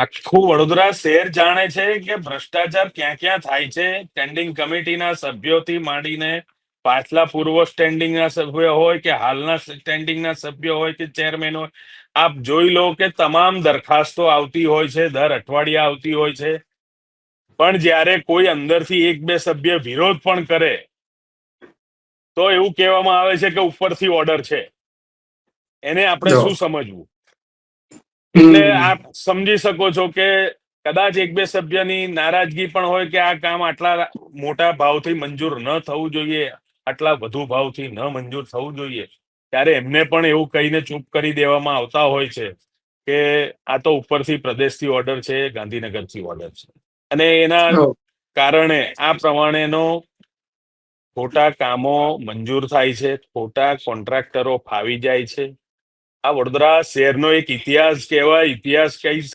આખું વડોદરા શહેર જાણે છે કે ભ્રષ્ટાચાર ક્યાં ક્યાં થાય છે. સ્ટેન્ડિંગ કમિટીના સભ્યોથી માંડીને પાછલા પૂર્વ સ્ટેન્ડિંગના સભ્યો હોય કે હાલના સ્ટેન્ડિંગના સભ્યો હોય કે ચેરમેન હોય, આપ જોઈ લો કે તમામ દરખાસ્તો આવતી હોય છે, દર અઠવાડિયે આવતી હોય છે. પણ જ્યારે કોઈ અંદરથી એક બે સભ્ય વિરોધ પણ કરે તો એવું કહેવામાં આવે છે કે ઉપરથી ઓર્ડર છે. એને આપણે જો શું સમજવું? એટલે હમ આપ સમજી શકો છો કે કદાચ એક બે સભ્યની નારાજગી પણ હોય કે આ કામ આટલા મોટા ભાવથી મંજૂર ન થવું જોઈએ, આટલા વધુ ભાવથી ન મંજૂર થવું જોઈએ, ત્યારે એમને પણ એવું કહીને ચૂપ કરી દેવામાં આવતા હોય છે કે આ તો ઉપરથી પ્રદેશથી ઓર્ડર છે, ગાંધીનગરથી ઓર્ડર છે. અને એના ઓ, કારણે આ પ્રમાણેનો ખોટા કામો મંજૂર થાય છે, ખોટા કોન્ટ્રાક્ટરો ફાવી જાય છે. આ વડોદરા શહેરનો એક ઇતિહાસ કહેવાય. ઇતિહાસ કહી